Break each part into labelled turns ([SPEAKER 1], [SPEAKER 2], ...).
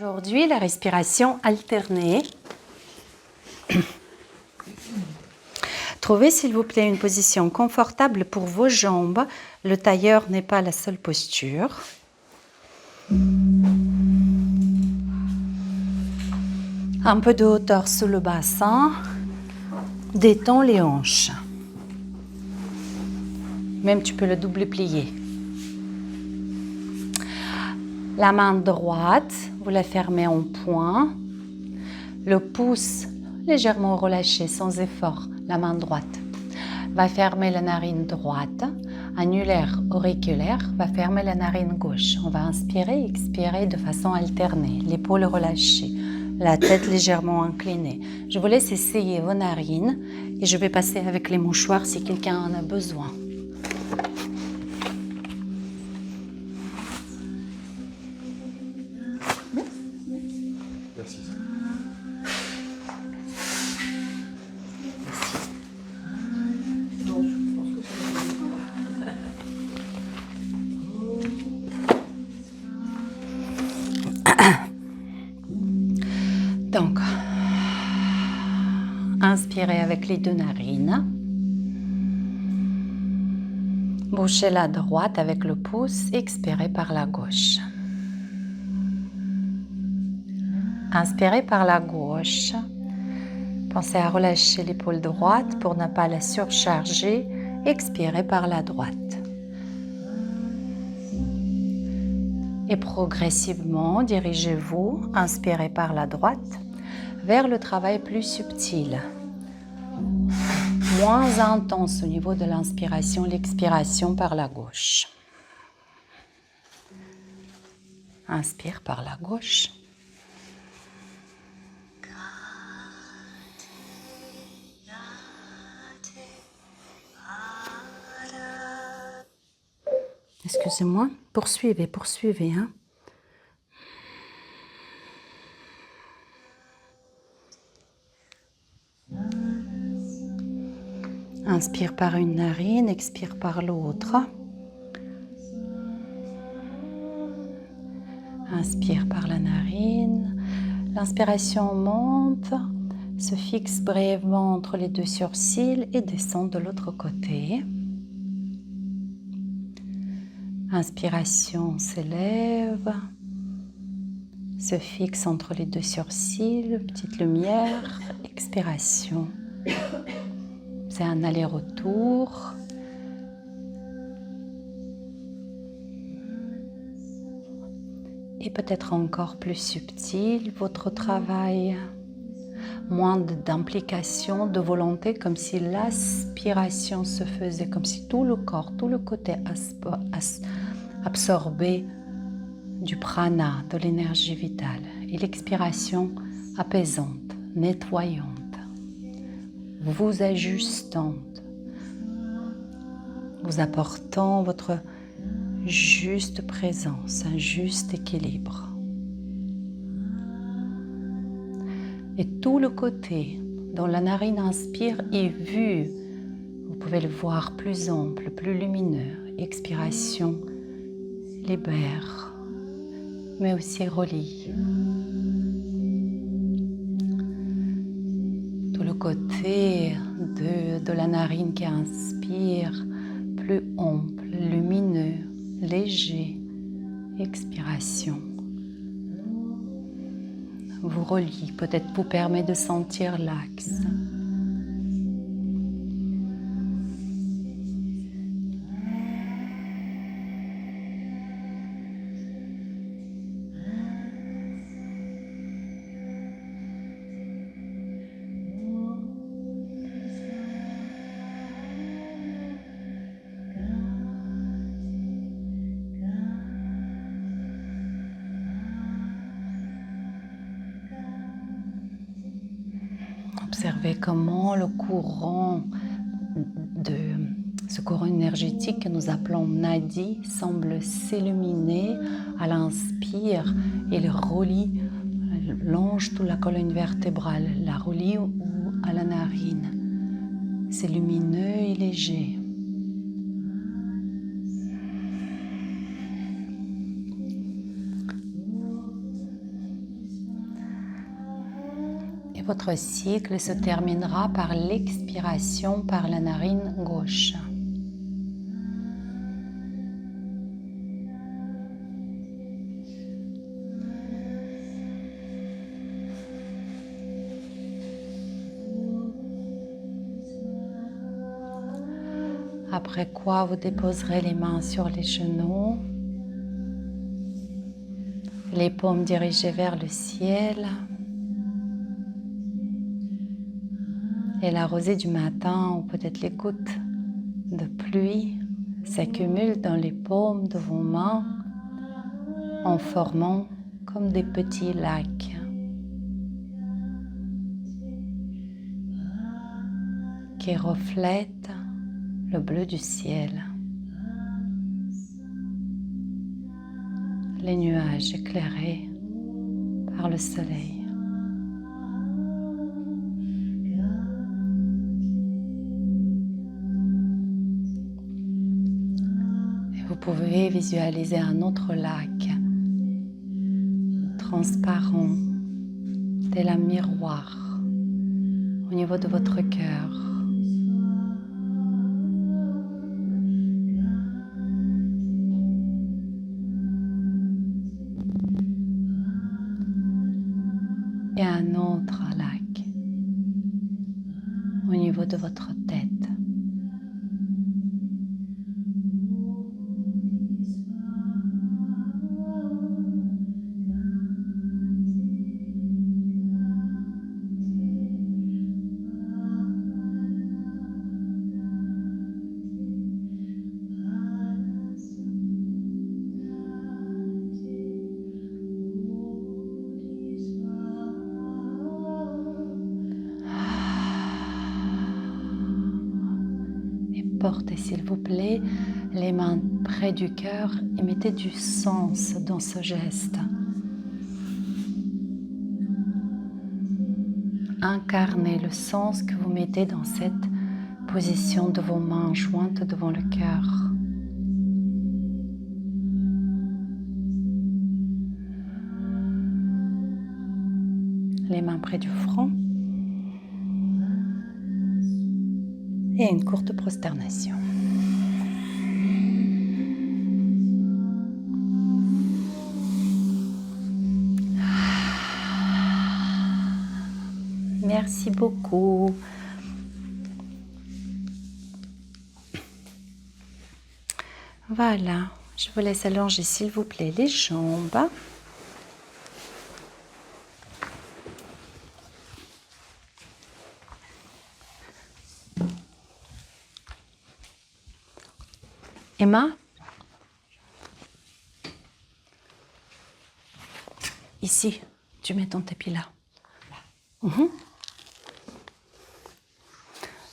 [SPEAKER 1] Aujourd'hui, la respiration alternée. Trouvez s'il vous plaît une position confortable pour vos jambes. Le tailleur n'est pas la seule posture. Un peu de hauteur sous le bassin. Détends les hanches. Même tu peux le double plier. La main droite, vous la fermez en poing. Le pouce légèrement relâché, sans effort. La main droite va fermer la narine droite. Annulaire, auriculaire va fermer la narine gauche. On va inspirer, expirer de façon alternée. L'épaule relâchée, la tête légèrement inclinée. Je vous laisse essayer vos narines et je vais passer avec les mouchoirs si quelqu'un en a besoin.
[SPEAKER 2] Merci.
[SPEAKER 1] Donc, inspirez avec les deux narines. Bouchez la droite avec le pouce, expirez par la gauche. Inspirez par la gauche. Pensez à relâcher l'épaule droite pour ne pas la surcharger. Expirez par la droite. Et progressivement, dirigez-vous, inspirez par la droite, vers le travail plus subtil. Moins intense au niveau de l'inspiration, l'expiration par la gauche. Inspire par la gauche. Excusez-moi, poursuivez, poursuivez. Hein. Inspire par une narine, expire par l'autre. Inspire par la narine. L'inspiration monte, se fixe brièvement entre les deux sourcils et descend de l'autre côté. Inspiration s'élève, se fixe entre les deux sourcils, petite lumière, expiration. C'est un aller-retour. Et peut-être encore plus subtil, votre travail. Moins d'implication, de volonté, comme si l'aspiration se faisait, comme si tout le corps, tout le côté absorbé du prana, de l'énergie vitale. Et l'expiration apaisante, nettoyante, vous ajustante, vous apportant votre juste présence, un juste équilibre. Et tout le côté dont la narine inspire est vu. Vous pouvez le voir plus ample, plus lumineux. Expiration libère, mais aussi relie. Tout le côté de la narine qui inspire, plus ample, lumineux, léger. Expiration. Vous relie, peut-être vous permet de sentir l'axe. Observez comment le courant ce courant énergétique que nous appelons Nadi semble s'illuminer à l'inspire et le relie, longe toute la colonne vertébrale, la relie à la narine. C'est lumineux et léger. Votre cycle se terminera par l'expiration par la narine gauche. Après quoi, vous déposerez les mains sur les genoux, les paumes dirigées vers le ciel. Et la rosée du matin, ou peut-être les gouttes de pluie, s'accumulent dans les paumes de vos mains en formant comme des petits lacs. Qui reflètent le bleu du ciel. Les nuages éclairés par le soleil. Et vous pouvez visualiser un autre lac transparent, tel un miroir au niveau de votre cœur. Et un autre lac au niveau de votre tête. Portez s'il vous plaît les mains près du cœur et mettez du sens dans ce geste. Incarnez le sens que vous mettez dans cette position de vos mains jointes devant le cœur. Les mains près du front. Et une courte prosternation. Merci beaucoup. Voilà, je vous laisse allonger s'il vous plaît les jambes. Emma, ici, tu mets ton tapis là.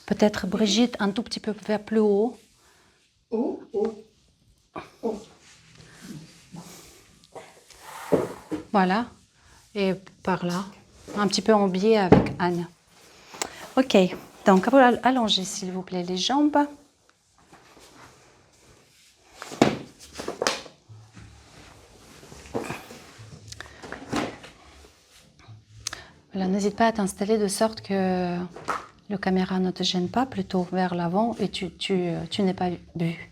[SPEAKER 1] Peut-être Brigitte, un tout petit peu vers plus haut. Voilà, et par là, un petit peu en biais avec Anne. Ok, donc voilà, allongez s'il vous plaît les jambes. Voilà, n'hésite pas à t'installer de sorte que le caméra ne te gêne pas, plutôt vers l'avant et tu n'es pas bu.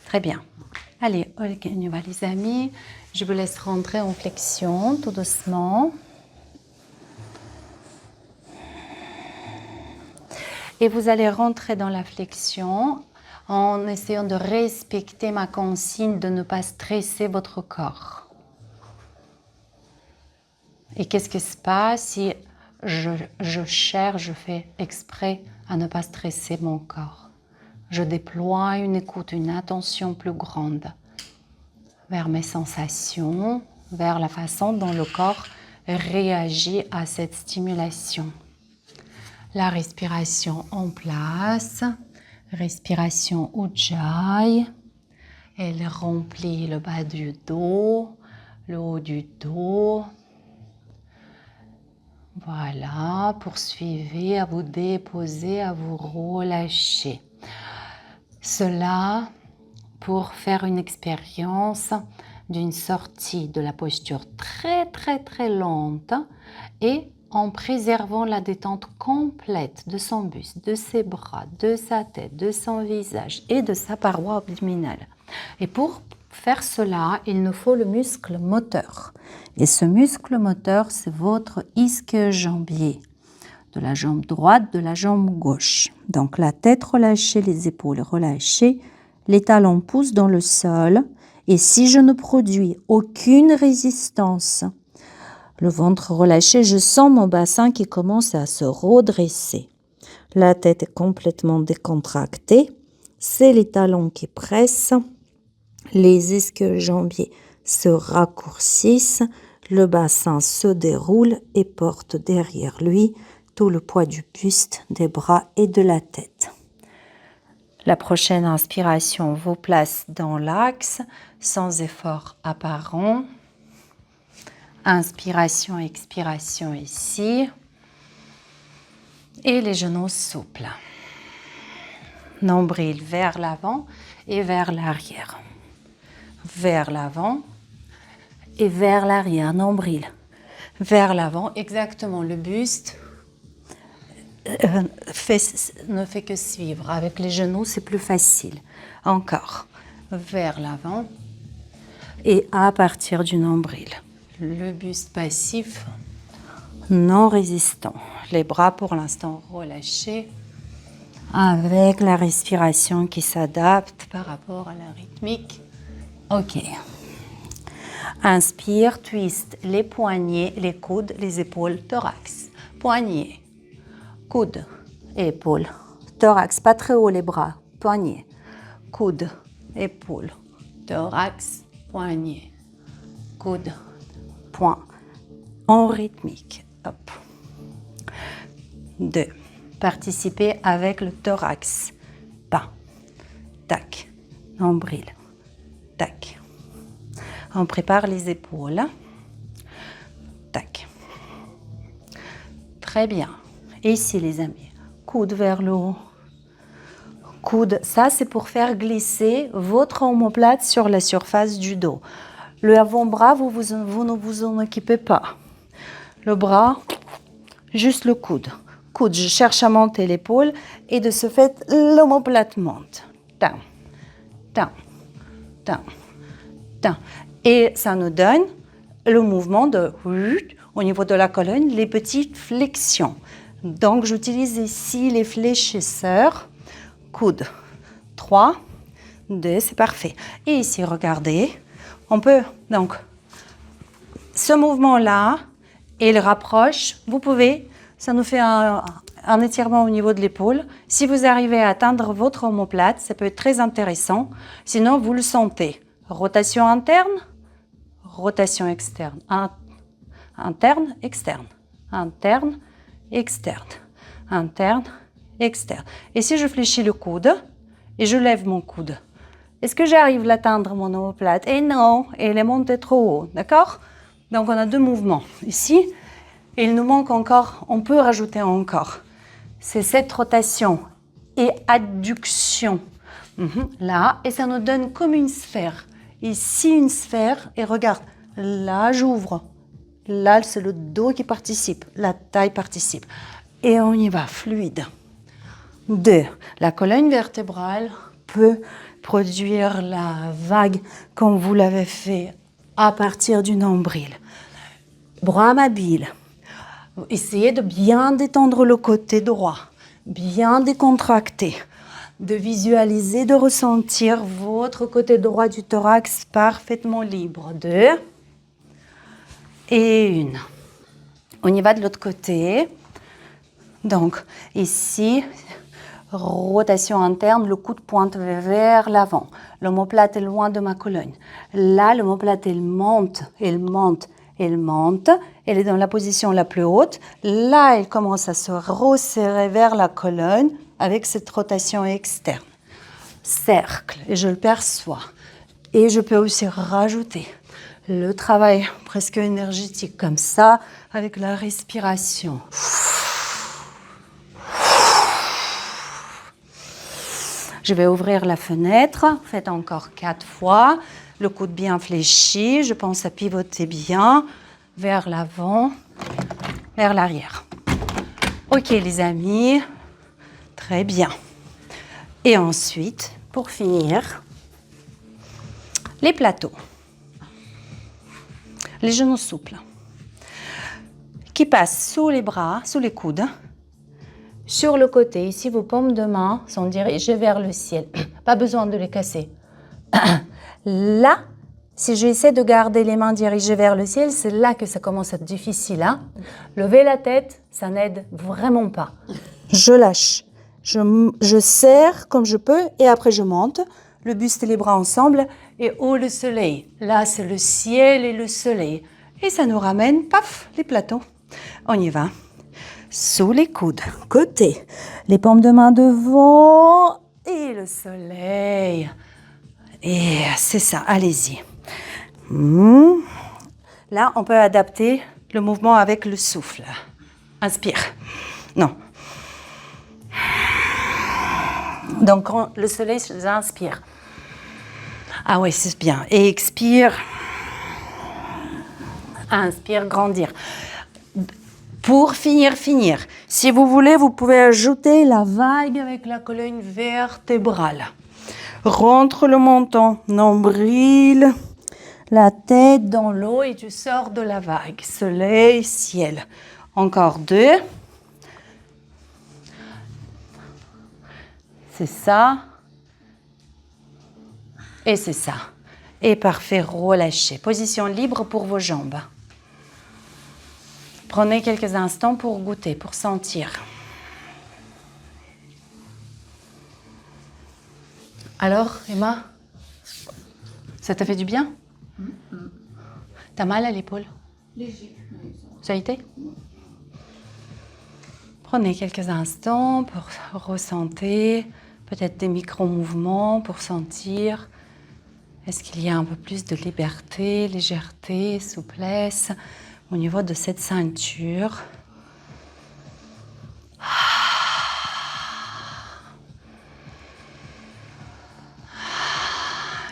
[SPEAKER 1] Très bien. Allez, on y va les amis. Je vous laisse rentrer en flexion tout doucement. Et vous allez rentrer dans la flexion en essayant de respecter ma consigne de ne pas stresser votre corps. Et qu'est-ce qui se passe si je cherche, je fais exprès à ne pas stresser mon corps? Je déploie une écoute, une attention plus grande vers mes sensations, vers la façon dont le corps réagit à cette stimulation. La respiration en place, respiration Ujjayi. Elle remplit le bas du dos, le haut du dos. Voilà, poursuivez à vous déposer, à vous relâcher. Cela pour faire une expérience d'une sortie de la posture très lente et en préservant la détente complète de son buste, de ses bras, de sa tête, de son visage et de sa paroi abdominale. Et pour faire cela, il nous faut le muscle moteur. Et ce muscle moteur, c'est votre ischio-jambier, de la jambe droite, de la jambe gauche. Donc la tête relâchée, les épaules relâchées, les talons poussent dans le sol. Et si je ne produis aucune résistance, le ventre relâché, je sens mon bassin qui commence à se redresser. La tête est complètement décontractée. C'est les talons qui pressent. Les ischio-jambiers se raccourcissent. Le bassin se déroule et porte derrière lui tout le poids du buste, des bras et de la tête. La prochaine inspiration vous place dans l'axe, sans effort apparent. Inspiration, expiration ici. Et les genoux souples. Nombril vers l'avant et vers l'arrière. Vers l'avant et vers l'arrière. Nombril vers l'avant. Exactement, le buste ne fait que suivre. Avec les genoux, c'est plus facile. Encore. Vers l'avant et à partir du nombril. Le buste passif, non résistant. Les bras pour l'instant relâchés avec la respiration qui s'adapte par rapport à la rythmique. Ok. Inspire, twist les poignets, les coudes, les épaules, thorax. Poignets, coudes, épaules, thorax. Pas très haut les bras. Poignets, coudes, épaules, thorax, poignets, coudes, poing. En rythmique. Hop. 2. Participez avec le thorax. Pas. Tac. Nombril. Tac. On prépare les épaules. Tac. Très bien. Et ici, les amis, coude vers le haut. Coude, ça c'est pour faire glisser votre omoplate sur la surface du dos. Le avant-bras, vous ne vous en occupez pas. Le bras, juste le coude. Coude, je cherche à monter l'épaule et de ce fait, l'omoplate monte. Tam, tam, tam, tam. Et ça nous donne le mouvement de, au niveau de la colonne, les petites flexions. Donc, j'utilise ici les fléchisseurs. Coude. 3, 2, c'est parfait. Et ici, regardez, on peut, donc, ce mouvement-là, il rapproche, vous pouvez, ça nous fait un étirement au niveau de l'épaule. Si vous arrivez à atteindre votre omoplate, ça peut être très intéressant. Sinon, vous le sentez. Rotation interne, rotation externe. Interne, externe. Interne, externe. Interne, externe. Et si je fléchis le coude et je lève mon coude, est-ce que j'arrive à atteindre mon omoplate? Et non, elle est montée trop haut, d'accord? Donc on a deux mouvements ici. Et il nous manque encore, on peut rajouter encore. C'est cette rotation et adduction. Là, et ça nous donne comme une sphère. Ici, une sphère, et regarde, là, j'ouvre. Là, c'est le dos qui participe, la taille participe. Et on y va, fluide. 2. La colonne vertébrale peut produire la vague comme vous l'avez fait à partir du nombril. Bras mobiles. Essayez de bien détendre le côté droit, bien décontracter, de visualiser, de ressentir votre côté droit du thorax parfaitement libre. 2 et 1. On y va de l'autre côté. Donc, ici, rotation interne, le coude pointe vers l'avant. L'omoplate est loin de ma colonne. Là, l'omoplate, elle monte, elle monte, elle monte. Elle est dans la position la plus haute. Là, elle commence à se resserrer vers la colonne avec cette rotation externe. Cercle, et je le perçois. Et je peux aussi rajouter le travail presque énergétique comme ça, avec la respiration. Je vais ouvrir la fenêtre, faites encore 4 fois, le coude bien fléchi, je pense à pivoter bien vers l'avant, vers l'arrière. Ok les amis, très bien. Et ensuite, pour finir, les plateaux. Les genoux souples qui passent sous les bras, sous les coudes. Sur le côté, ici, vos paumes de main sont dirigées vers le ciel. Pas besoin de les casser. Là, si j'essaie de garder les mains dirigées vers le ciel, c'est là que ça commence à être difficile. Hein? Lever la tête, ça n'aide vraiment pas. Je lâche. Je serre comme je peux et après je monte. Le buste et les bras ensemble. Et oh, le soleil. Là, c'est le ciel et le soleil. Et ça nous ramène, paf, les plateaux. On y va. Sous les coudes, côté. Les paumes de main devant. Et le soleil. Et c'est ça, allez-y. Là, on peut adapter le mouvement avec le souffle. Inspire. Non. Donc, quand le soleil, j'inspire. Ah oui, c'est bien. Et expire. Inspire, grandir. Pour finir. Si vous voulez, vous pouvez ajouter la vague avec la colonne vertébrale. Rentre le menton, nombril, la tête dans l'eau et tu sors de la vague. Soleil, ciel. Encore 2. C'est ça. Et c'est ça. Et parfait, relâchez. Position libre pour vos jambes. Prenez quelques instants pour goûter, pour sentir. Alors, Emma, ça t'a fait du bien? T'as mal à l'épaule?
[SPEAKER 2] Léger.
[SPEAKER 1] Ça a été? Prenez quelques instants pour ressentir, peut-être des micro-mouvements pour sentir. Est-ce qu'il y a un peu plus de liberté, légèreté, souplesse au niveau de cette ceinture?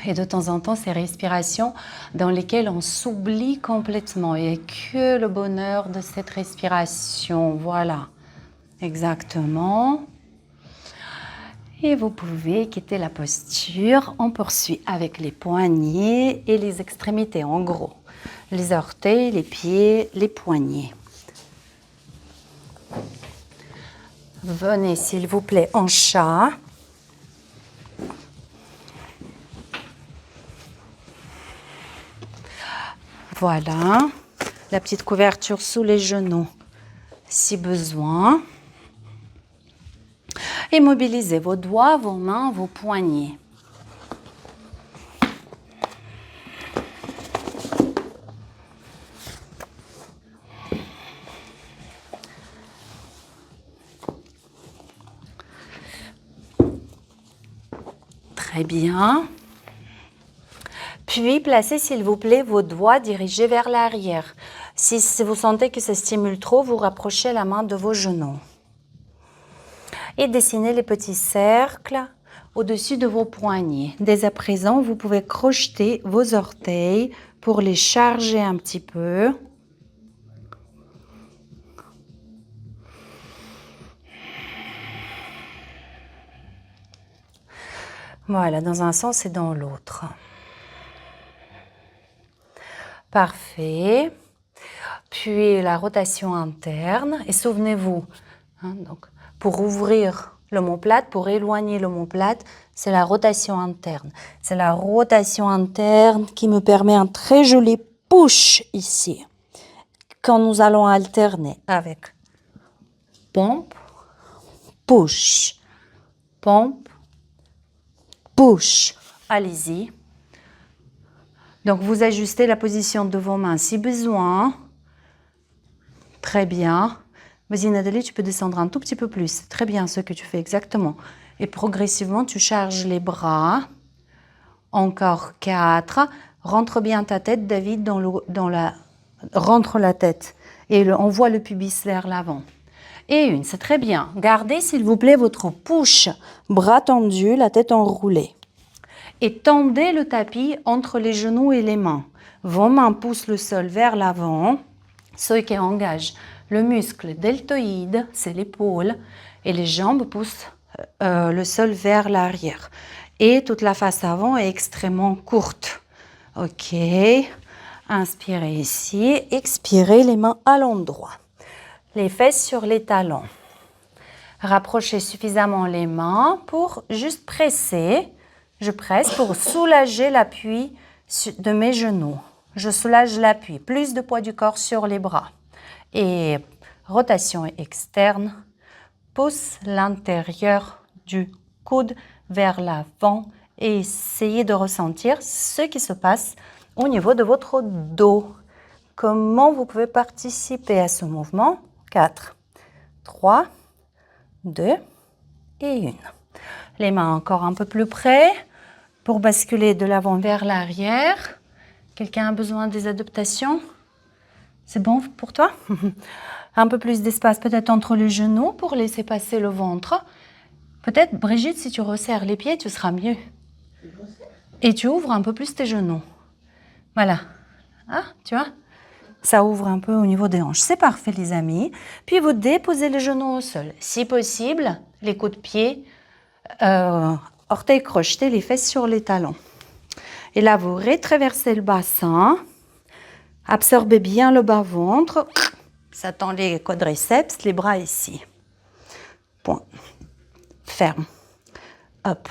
[SPEAKER 1] Et de temps en temps, ces respirations dans lesquelles on s'oublie complètement. Il n'y a que le bonheur de cette respiration. Voilà, exactement. Et vous pouvez quitter la posture. On poursuit avec les poignets et les extrémités, en gros. Les orteils, les pieds, les poignets. Venez, s'il vous plaît, en chat. Voilà, la petite couverture sous les genoux, si besoin. Et mobilisez vos doigts, vos mains, vos poignets. Très bien. Puis, placez, s'il vous plaît, vos doigts dirigés vers l'arrière. Si vous sentez que ça stimule trop, vous rapprochez la main de vos genoux. Et dessinez les petits cercles au-dessus de vos poignets. Dès à présent, vous pouvez crocheter vos orteils pour les charger un petit peu. Voilà, dans un sens et dans l'autre. Parfait. Puis la rotation interne. Et souvenez-vous, donc, pour ouvrir l'omoplate, pour éloigner l'omoplate, c'est la rotation interne. C'est la rotation interne qui me permet un très joli push ici. Quand nous allons alterner avec pompe, push, pompe, push. Allez-y. Donc, vous ajustez la position de vos mains si besoin. Très bien. Vas-y, Nathalie, tu peux descendre un tout petit peu plus. Très bien, ce que tu fais exactement. Et progressivement, tu charges les bras. Encore 4. Rentre bien ta tête, David, rentre la tête. Et on voit le pubis vers l'avant. Et 1, c'est très bien. Gardez, s'il vous plaît, votre push. Bras tendus, la tête enroulée. Et tendez le tapis entre les genoux et les mains. Vos mains poussent le sol vers l'avant, ce qui engage Le muscle deltoïde, c'est l'épaule, et les jambes poussent le sol vers l'arrière. Et toute la face avant est extrêmement courte. Ok. Inspirez ici. Expirez les mains à l'endroit. Les fesses sur les talons. Rapprochez suffisamment les mains pour juste presser. Je presse pour soulager l'appui de mes genoux. Je soulage l'appui. Plus de poids du corps sur les bras. Et rotation externe. Pousse l'intérieur du coude vers l'avant et essayez de ressentir ce qui se passe au niveau de votre dos. Comment vous pouvez participer à ce mouvement? 4, 3, 2 et 1. Les mains encore un peu plus près pour basculer de l'avant vers l'arrière. Quelqu'un a besoin des adaptations? C'est bon pour toi? Un peu plus d'espace peut-être entre les genoux pour laisser passer le ventre. Peut-être, Brigitte, si tu resserres les pieds, tu seras mieux. Et tu ouvres un peu plus tes genoux. Voilà. Ah, tu vois? Ça ouvre un peu au niveau des hanches. C'est parfait, les amis. Puis vous déposez les genoux au sol. Si possible, les coups de pied, orteils crochetés, les fesses sur les talons. Et là, vous rétraversez le bassin. Absorbez bien le bas-ventre. Ça tend les quadriceps, les bras ici. Point. Ferme. Hop.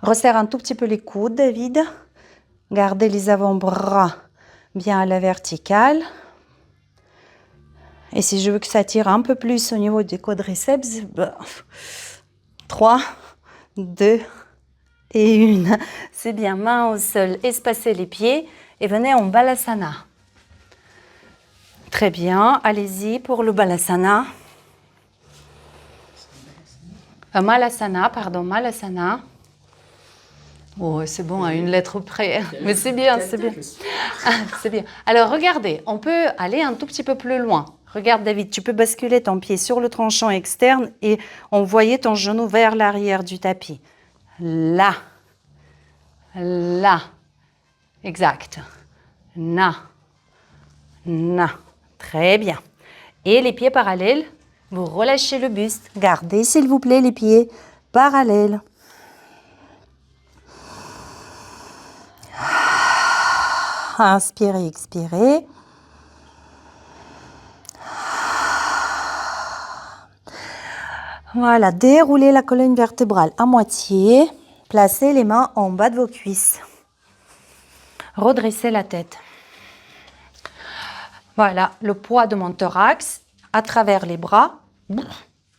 [SPEAKER 1] Resserre un tout petit peu les coudes, David. Gardez les avant-bras bien à la verticale. Et si je veux que ça tire un peu plus au niveau des quadriceps, 3, 2 et 1. C'est bien, main au sol, espacez les pieds et venez en Balasana. Très bien, allez-y pour le Balasana. Malasana, pardon, Malasana. Oh, c'est bon, à une lettre près. Mais c'est bien, c'est bien. C'est bien. Alors, regardez, on peut aller un tout petit peu plus loin. Regarde, David, tu peux basculer ton pied sur le tranchant externe et envoyer ton genou vers l'arrière du tapis. Là. Là. Exact. Na. Na. Très bien. Et les pieds parallèles, vous relâchez le buste. Gardez, s'il vous plaît, les pieds parallèles. Inspirez, expirez. Voilà, déroulez la colonne vertébrale à moitié. Placez les mains en bas de vos cuisses. Redressez la tête. Voilà, le poids de mon thorax à travers les bras,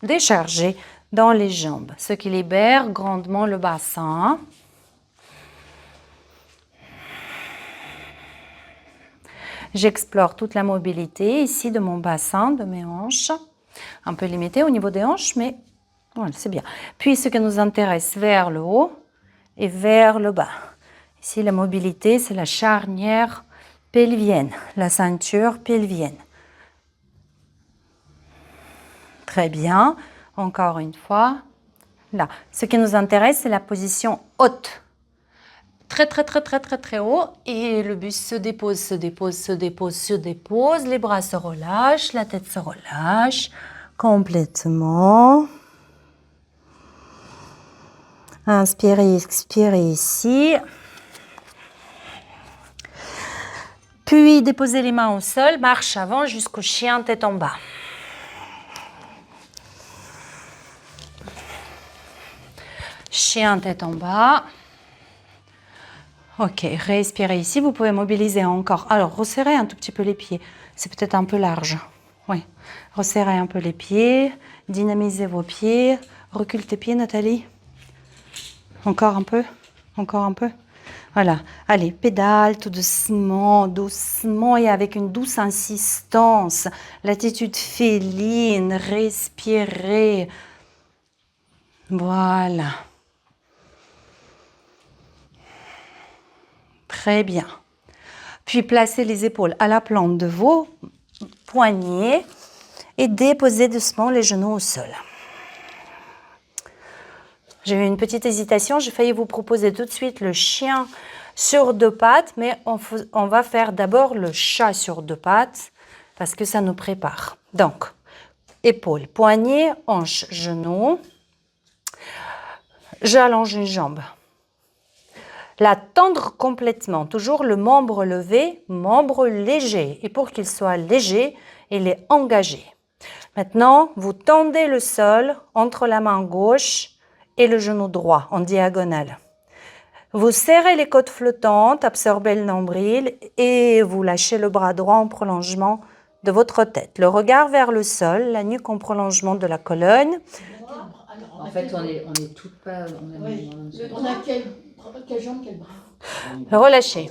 [SPEAKER 1] déchargé dans les jambes, ce qui libère grandement le bassin. J'explore toute la mobilité ici de mon bassin, de mes hanches. Un peu limité au niveau des hanches, mais voilà, c'est bien. Puis ce qui nous intéresse vers le haut et vers le bas. Ici, la mobilité, c'est la charnière pelvienne, la ceinture pelvienne. Très bien. Encore une fois. Là. Ce qui nous intéresse, c'est la position haute. Très, très, très, très, très, très haut. Et le buste se dépose, se dépose, se dépose, se dépose. Les bras se relâchent, la tête se relâche complètement. Inspirez, expirez ici. Puis déposez les mains au sol, marche avant jusqu'au chien tête en bas. Chien tête en bas. Ok, respirez ici. Vous pouvez mobiliser encore. Alors, resserrez un tout petit peu les pieds. C'est peut-être un peu large. Oui. Resserrez un peu les pieds. Dynamisez vos pieds. Recule tes pieds, Nathalie. Encore un peu. Encore un peu. Voilà. Allez, pédale tout doucement, doucement et avec une douce insistance. L'attitude féline. Respirez. Voilà. Très bien. Puis placez les épaules à la plante de vos poignets et déposez doucement les genoux au sol. J'ai eu une petite hésitation, j'ai failli vous proposer tout de suite le chien sur deux pattes, mais on va faire d'abord le chat sur deux pattes parce que ça nous prépare. Donc, épaules, poignets, hanches, genoux. J'allonge une jambe. La tendre complètement, toujours le membre levé, membre léger. Et pour qu'il soit léger, il est engagé. Maintenant, vous tendez le sol entre la main gauche et le genou droit en diagonale. Vous serrez les côtes flottantes, absorbez le nombril et vous lâchez le bras droit en prolongement de votre tête. Le regard vers le sol, la nuque en prolongement de la colonne.
[SPEAKER 2] En fait, on est toutes pas...
[SPEAKER 3] On a quelle jambe, quel bras?
[SPEAKER 1] Relâchez.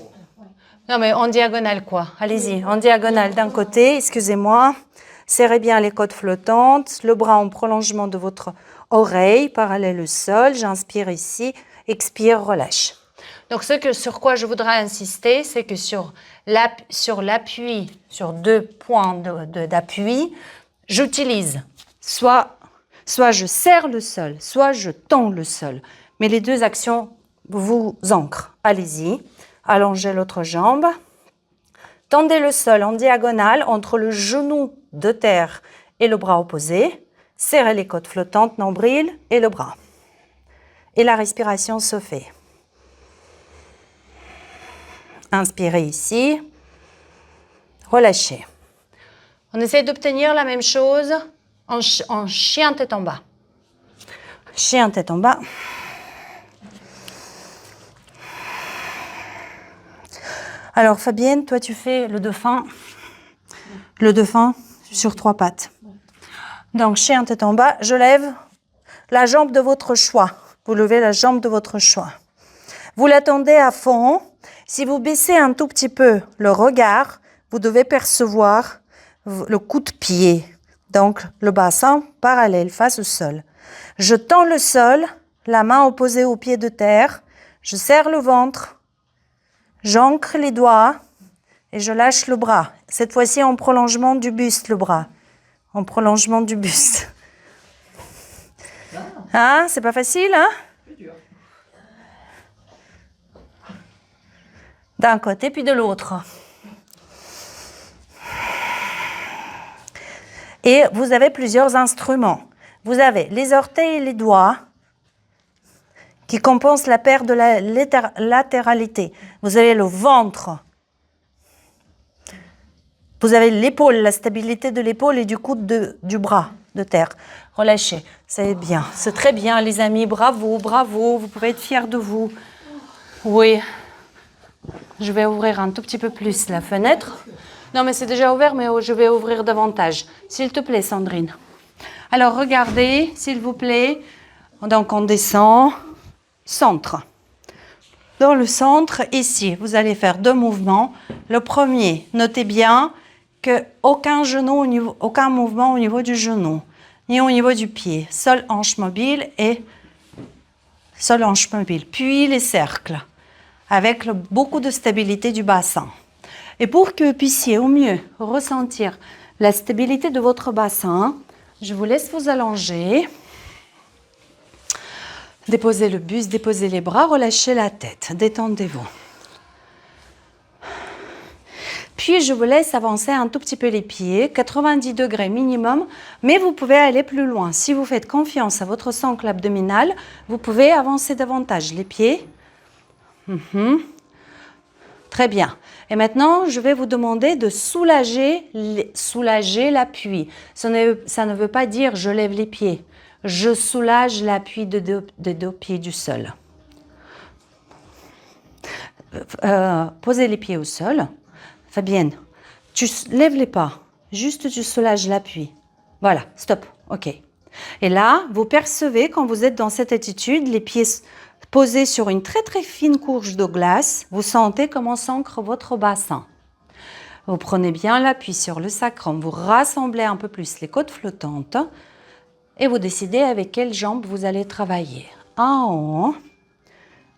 [SPEAKER 1] Non mais en diagonale quoi? Allez-y, en diagonale d'un côté, excusez-moi. Serrez bien les côtes flottantes, le bras en prolongement de votre oreille, parallèle au sol. J'inspire ici, expire, relâche. Donc sur quoi je voudrais insister, c'est que sur l'appui, sur 2 points d'appui, j'utilise soit je serre le sol, soit je tends le sol. Mais les deux actions vous ancrent. Allez-y, allongez l'autre jambe. Tendez le sol en diagonale entre le genou de terre et le bras opposé. Serrez les côtes flottantes, nombril et le bras. Et la respiration se fait. Inspirez ici. Relâchez. On essaie d'obtenir la même chose en chien tête en bas. Chien tête en bas. Alors Fabienne, toi tu fais le dauphin sur 3 pattes. Donc chien tête en bas, je lève la jambe de votre choix. Vous levez la jambe de votre choix. Vous la tendez à fond. Si vous baissez un tout petit peu le regard, vous devez percevoir le coup de pied. Donc le bassin parallèle face au sol. Je tends le sol, la main opposée au pied de terre. Je serre le ventre. J'ancre les doigts et je lâche le bras. Cette fois-ci en prolongement du buste, le bras. En prolongement du buste. Hein, c'est pas facile, hein? D'un côté puis de l'autre. Et vous avez plusieurs instruments. Vous avez les orteils et les doigts qui compensent la perte de la latéralité. Vous avez le ventre. Vous avez l'épaule, la stabilité de l'épaule et du coude du bras de terre. Relâchez. C'est bien. C'est très bien, les amis. Bravo, bravo. Vous pouvez être fiers de vous. Oui. Je vais ouvrir un tout petit peu plus la fenêtre. Non, mais c'est déjà ouvert, mais je vais ouvrir davantage. S'il te plaît, Sandrine. Alors, regardez, s'il vous plaît. Donc, on descend. Centre. Dans le centre, ici, vous allez faire 2 mouvements. Le premier, notez bien qu'aucun mouvement au niveau du genou, ni au niveau du pied. Seule hanche mobile et seule hanche mobile. Puis les cercles, avec beaucoup de stabilité du bassin. Et pour que vous puissiez au mieux ressentir la stabilité de votre bassin, je vous laisse vous allonger. Déposez le buste, déposez les bras, relâchez la tête, détendez-vous. Puis je vous laisse avancer un tout petit peu les pieds, 90 degrés minimum, mais vous pouvez aller plus loin. Si vous faites confiance à votre sangle abdominal, vous pouvez avancer davantage les pieds. Très bien. Et maintenant, je vais vous demander de soulager l'appui. Ça ne veut pas dire je lève les pieds. Je soulage l'appui des deux pieds du sol. Posez les pieds au sol. Fabienne, tu lèves les pas. Juste tu soulages l'appui. Voilà, stop. OK. Et là, vous percevez quand vous êtes dans cette attitude, les pieds posés sur une très très fine couche de glace, vous sentez comment s'ancre votre bassin. Vous prenez bien l'appui sur le sacrum, vous rassemblez un peu plus les côtes flottantes. Et vous décidez avec quelle jambe vous allez travailler. En haut,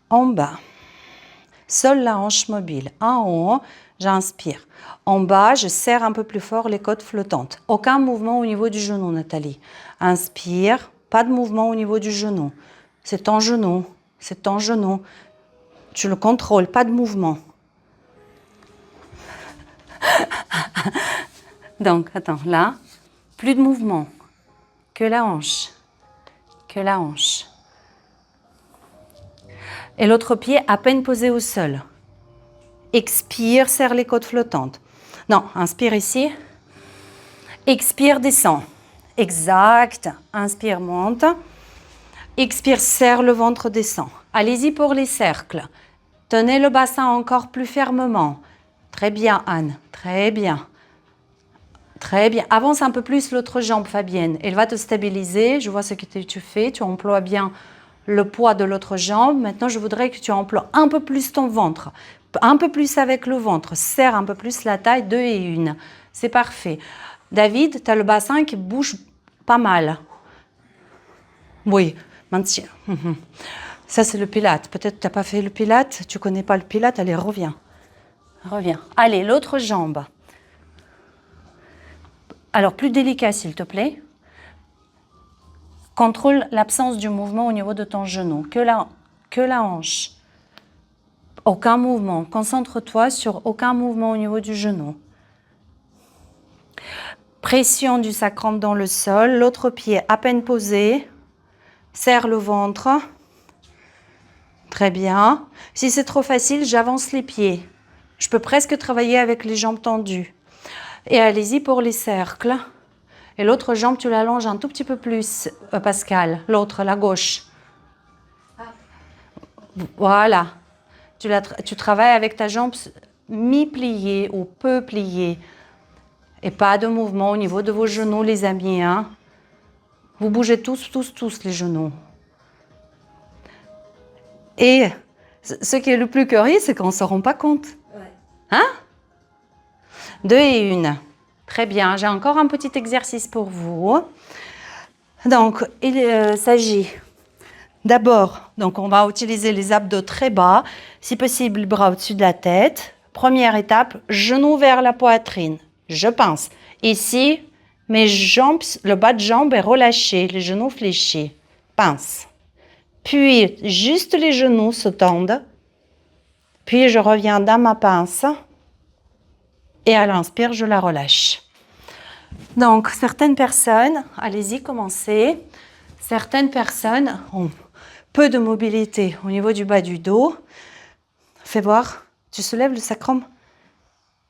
[SPEAKER 1] en bas. Seule la hanche mobile. En haut, j'inspire. En bas, je serre un peu plus fort les côtes flottantes. Aucun mouvement au niveau du genou, Nathalie. Inspire, pas de mouvement au niveau du genou. C'est ton genou, c'est ton genou. Tu le contrôles, pas de mouvement. Donc, attends, là. Plus de mouvement. Que la hanche. Que la hanche. Et l'autre pied à peine posé au sol. Expire, serre les côtes flottantes. Non, inspire ici. Expire, descend. Exact. Inspire, monte. Expire, serre le ventre, descend. Allez-y pour les cercles. Tenez le bassin encore plus fermement. Très bien, Anne. Très bien. Très bien. Avance un peu plus l'autre jambe, Fabienne. Elle va te stabiliser. Je vois ce que tu fais. Tu emploies bien le poids de l'autre jambe. Maintenant, je voudrais que tu emploies un peu plus ton ventre. Un peu plus avec le ventre. Serre un peu plus la taille. 2 et 1. C'est parfait. David, tu as le bassin qui bouge pas mal. Oui, maintiens. Ça, c'est le pilate. Peut-être que tu n'as pas fait le pilate. Tu ne connais pas le pilate. Allez, reviens. Reviens. Allez, l'autre jambe. Alors, plus délicat, s'il te plaît. Contrôle l'absence du mouvement au niveau de ton genou. Que la hanche. Aucun mouvement. Concentre-toi sur aucun mouvement au niveau du genou. Pression du sacrum dans le sol. L'autre pied à peine posé. Serre le ventre. Très bien. Si c'est trop facile, j'avance les pieds. Je peux presque travailler avec les jambes tendues. Et allez-y pour les cercles. Et l'autre jambe, tu l'allonges un tout petit peu plus, Pascal. L'autre, la gauche. Voilà. Tu travailles avec ta jambe mi-pliée ou peu pliée. Et pas de mouvement au niveau de vos genoux, les amis. Hein. Vous bougez tous les genoux. Et ce qui est le plus curieux, c'est qu'on ne se rend pas compte.
[SPEAKER 2] Ouais.
[SPEAKER 1] Hein? 2 et 1. Très bien. J'ai encore un petit exercice pour vous. Donc, il s'agit d'abord, donc on va utiliser les abdos très bas. Si possible, les bras au-dessus de la tête. Première étape, genoux vers la poitrine. Je pince. Ici, mes jambes, le bas de jambe est relâché, les genoux fléchis. Pince. Puis, juste les genoux se tendent. Puis, je reviens dans ma pince. Et à l'inspire, je la relâche. Donc, certaines personnes, allez-y, commencez. Certaines personnes ont peu de mobilité au niveau du bas du dos. Fais voir. Tu soulèves le sacrum?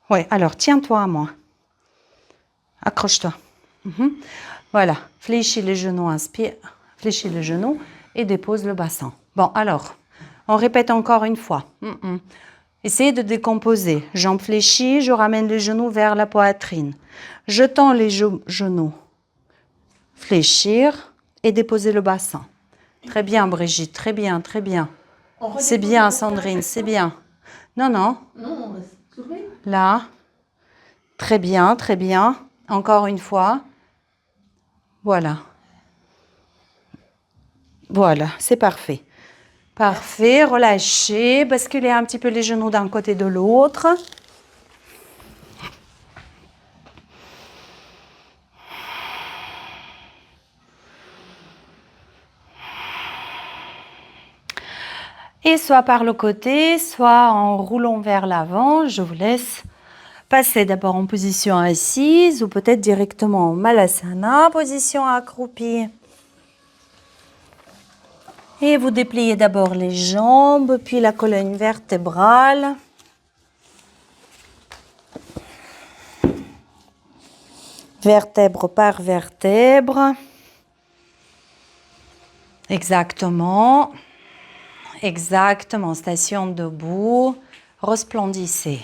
[SPEAKER 1] Oui, alors tiens-toi à moi. Accroche-toi. Voilà. Fléchis les genoux, inspire. Fléchis les genoux et dépose le bassin. Bon, alors, on répète encore une fois. Essayez de décomposer. Jambes fléchies, je ramène les genoux vers la poitrine. Je tends les genoux. Fléchir et déposer le bassin. Très bien, Brigitte. Très bien, très bien. C'est bien, Sandrine, c'est bien. Non.
[SPEAKER 3] Non, on va se soulever.
[SPEAKER 1] Là. Très bien, très bien. Encore une fois. Voilà. Voilà, c'est parfait. Parfait, relâchez, basculez un petit peu les genoux d'un côté et de l'autre. Et soit par le côté, soit en roulant vers l'avant, je vous laisse passer d'abord en position assise ou peut-être directement en Malasana, position accroupie. Et vous dépliez d'abord les jambes, puis la colonne vertébrale. Vertèbre par vertèbre. Exactement. Exactement. Station debout. Resplendissez.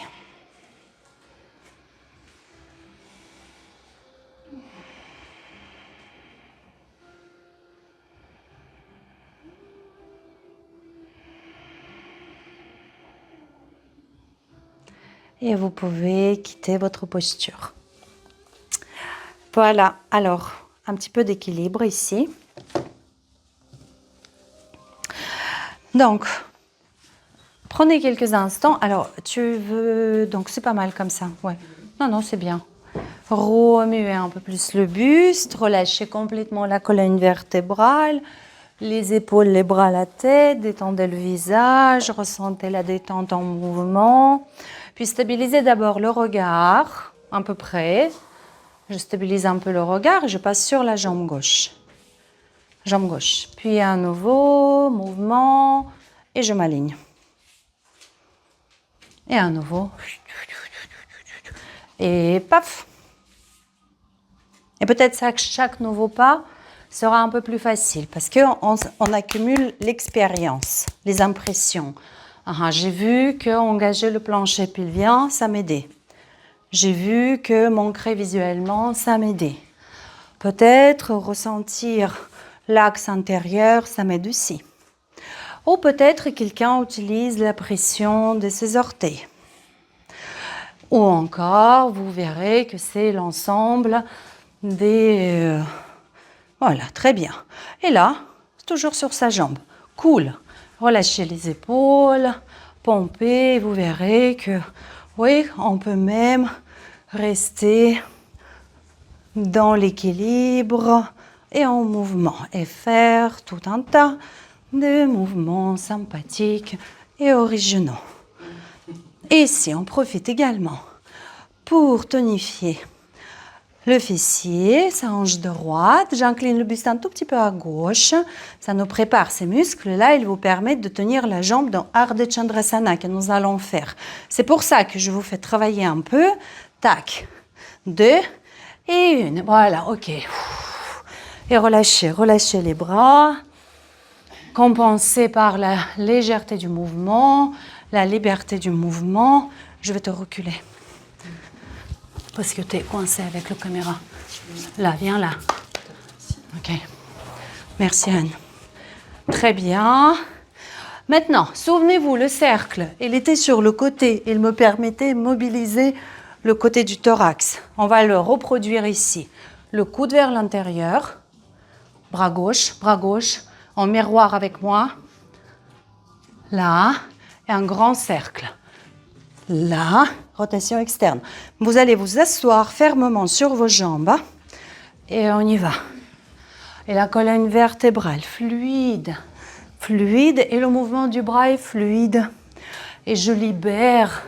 [SPEAKER 1] Et vous pouvez quitter votre posture. Voilà, alors, un petit peu d'équilibre ici. Donc, prenez quelques instants. Alors, tu veux... Donc, c'est pas mal comme ça, ouais. Non, c'est bien. Remuez un peu plus le buste, relâchez complètement la colonne vertébrale, les épaules, les bras, la tête, détendez le visage, ressentez la détente en mouvement. Puis stabilisez d'abord le regard, à peu près. Je stabilise un peu le regard et je passe sur la jambe gauche. Jambe gauche. Puis à nouveau, mouvement et je m'aligne. Et à nouveau. Et paf. Et peut-être que chaque nouveau pas sera un peu plus facile parce qu'on accumule l'expérience, les impressions. J'ai vu qu'engager le plancher pelvien, ça m'aidait. J'ai vu que m'ancrer visuellement, ça m'aidait. Peut-être ressentir l'axe intérieur, ça m'aide aussi. Ou peut-être quelqu'un utilise la pression de ses orteils. Ou encore, vous verrez que c'est l'ensemble des... voilà, très bien. Et là, toujours sur sa jambe. Cool. Relâchez les épaules, pompez, vous verrez que, oui, on peut même rester dans l'équilibre et en mouvement et faire tout un tas de mouvements sympathiques et originaux. Et ici, on profite également pour tonifier le fessier, sa hanche droite. J'incline le buste un tout petit peu à gauche. Ça nous prépare ces muscles-là. Ils vous permettent de tenir la jambe dans Ardha Chandrasana que nous allons faire. C'est pour ça que je vous fais travailler un peu. Tac, 2 et 1. Voilà, ok. Et relâchez, relâchez les bras. Compensez par la légèreté du mouvement, la liberté du mouvement. Je vais te reculer. Parce que tu es coincé avec la caméra. Là, viens là. Ok. Merci Anne. Très bien. Maintenant, souvenez-vous, le cercle, il était sur le côté. Il me permettait de mobiliser le côté du thorax. On va le reproduire ici. Le coude vers l'intérieur. Bras gauche, en miroir avec moi. Là, et un grand cercle. Là, rotation externe. Vous allez vous asseoir fermement sur vos jambes et on y va. Et la colonne vertébrale, fluide, fluide et le mouvement du bras est fluide. Et je libère.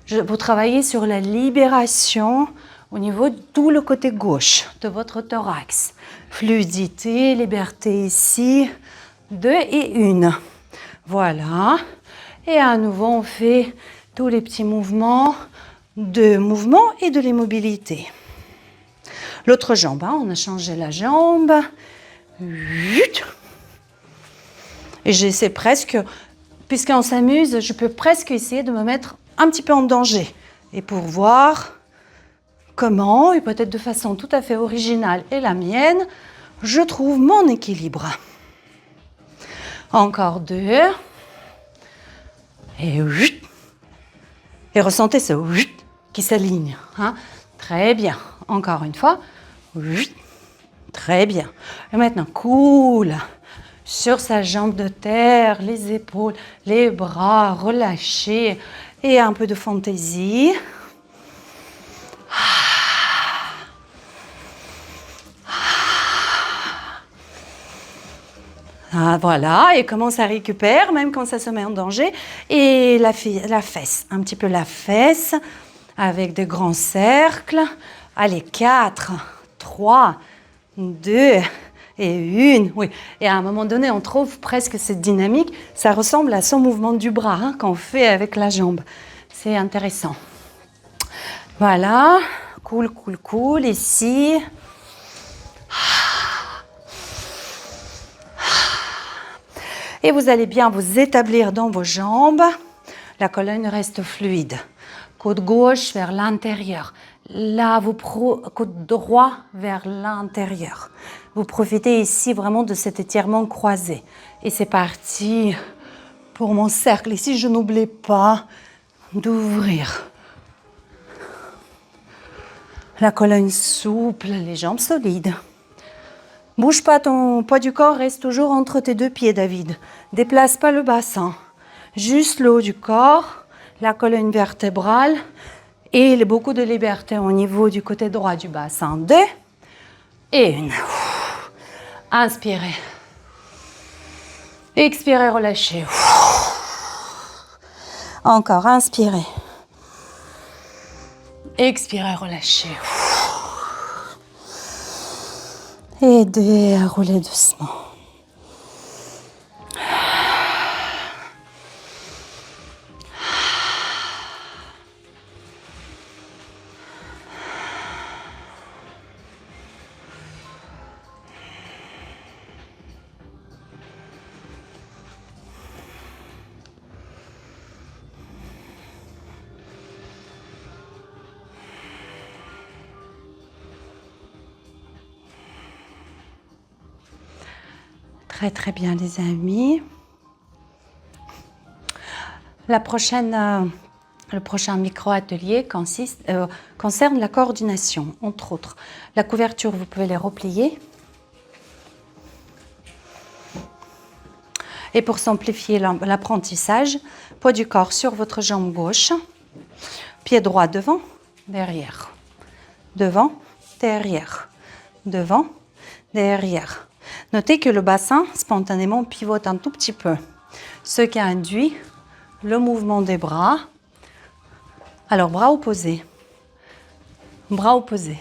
[SPEAKER 1] Vous travaillez sur la libération au niveau de tout le côté gauche de votre thorax. Fluidité, liberté ici, 2 et 1. Voilà. Et à nouveau, on fait tous les petits mouvements de mouvement et de l'immobilité. L'autre jambe, on a changé la jambe. Et j'essaie presque, puisqu'on s'amuse, je peux presque essayer de me mettre un petit peu en danger. Et pour voir comment, et peut-être de façon tout à fait originale et la mienne, je trouve mon équilibre. Encore 2. Et ressentez ce qui s'aligne. Très bien. Encore une fois. Très bien. Et maintenant, cool. Sur sa jambe de terre, les épaules, les bras relâchés. Et un peu de fantaisie. Voilà, et comment ça récupère, même quand ça se met en danger. Et la fesse, un petit peu la fesse, avec de grands cercles. Allez, 4, 3, 2 et 1. Oui, et à un moment donné, on trouve presque cette dynamique. Ça ressemble à son mouvement du bras qu'on fait avec la jambe. C'est intéressant. Voilà, cool, cool, cool, ici. Et vous allez bien vous établir dans vos jambes. La colonne reste fluide. Coude gauche vers l'intérieur. Là, coude droit vers l'intérieur. Vous profitez ici vraiment de cet étirement croisé. Et c'est parti pour mon cercle. Ici, je n'oublie pas d'ouvrir. La colonne souple, les jambes solides. Bouge pas, ton poids du corps reste toujours entre tes deux pieds, David. Déplace pas le bassin. Juste le haut du corps, la colonne vertébrale et beaucoup de liberté au niveau du côté droit du bassin. 2 et 1. Inspirez. Expirez, relâchez. Encore, inspirez. Expirez, relâchez. Et aidez à rouler doucement. Très très bien les amis. Le prochain micro-atelier concerne la coordination, entre autres. La couverture, vous pouvez les replier. Et pour simplifier l'apprentissage, poids du corps sur votre jambe gauche, pied droit devant, derrière, devant, derrière, devant, derrière. Notez que le bassin, spontanément, pivote un tout petit peu, ce qui induit le mouvement des bras. Alors, bras opposés. Bras opposés.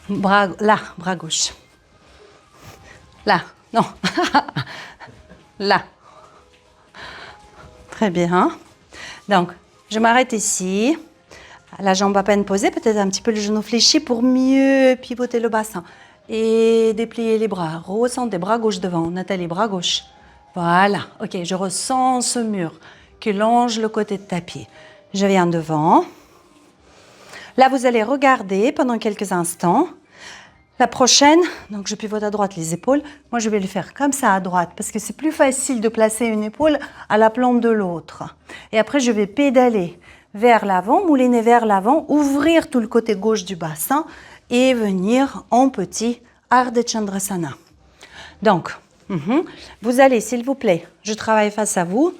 [SPEAKER 1] Bras, là, bras gauche. Là, non. Là. Très bien. Donc, je m'arrête ici. La jambe à peine posée, peut-être un petit peu le genou fléchi pour mieux pivoter le bassin. Et déplier les bras. Ressentez bras gauche devant. Nathalie, bras gauche. Voilà. Ok, je ressens ce mur qui longe le côté de tapis. Je viens devant. Là, vous allez regarder pendant quelques instants. La prochaine, donc je pivote à droite les épaules. Moi, je vais le faire comme ça à droite parce que c'est plus facile de placer une épaule à la plante de l'autre. Et après, je vais pédaler vers l'avant, mouliner vers l'avant, ouvrir tout le côté gauche du bassin et venir en petit Ardha Chandrasana. Donc, vous allez, s'il vous plaît, je travaille face à vous,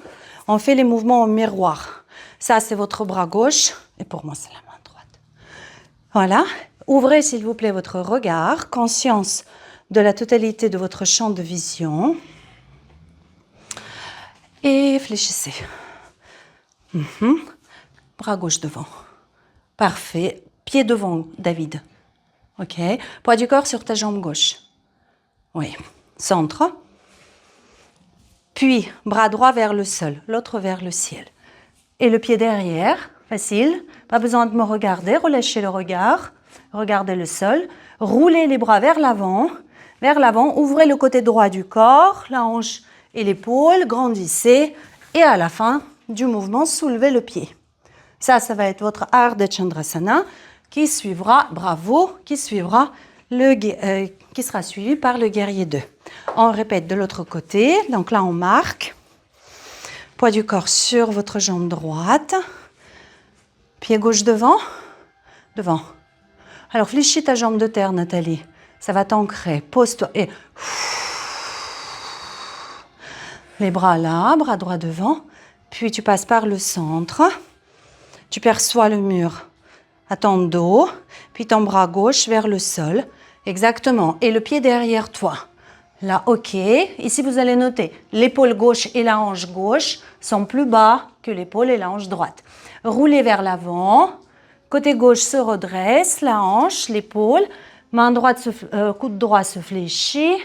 [SPEAKER 1] on fait les mouvements en miroir. Ça, c'est votre bras gauche et pour moi, c'est la main droite. Voilà. Ouvrez, s'il vous plaît, votre regard, conscience de la totalité de votre champ de vision. Et fléchissez. Bras gauche devant. Parfait. Pied devant, David. OK. Poids du corps sur ta jambe gauche. Oui. Centre. Puis, bras droit vers le sol, l'autre vers le ciel. Et le pied derrière. Facile. Pas besoin de me regarder. Relâchez le regard. Regardez le sol, roulez les bras vers l'avant, ouvrez le côté droit du corps, la hanche et l'épaule, grandissez et à la fin du mouvement, soulevez le pied. Ça va être votre Ardha Chandrasana qui suivra, bravo, qui sera suivi par le guerrier 2. On répète de l'autre côté, donc là on marque, poids du corps sur votre jambe droite, pied gauche devant. Alors, fléchis ta jambe de terre, Nathalie. Ça va t'ancrer. Pose-toi et... Les bras là, bras droit devant. Puis, tu passes par le centre. Tu perçois le mur à ton dos. Puis, ton bras gauche vers le sol. Exactement. Et le pied derrière toi. Là, OK. Ici, vous allez noter, l'épaule gauche et la hanche gauche sont plus bas que l'épaule et la hanche droite. Roulez vers l'avant. Côté gauche se redresse, la hanche, l'épaule, main droite, coude droit se fléchit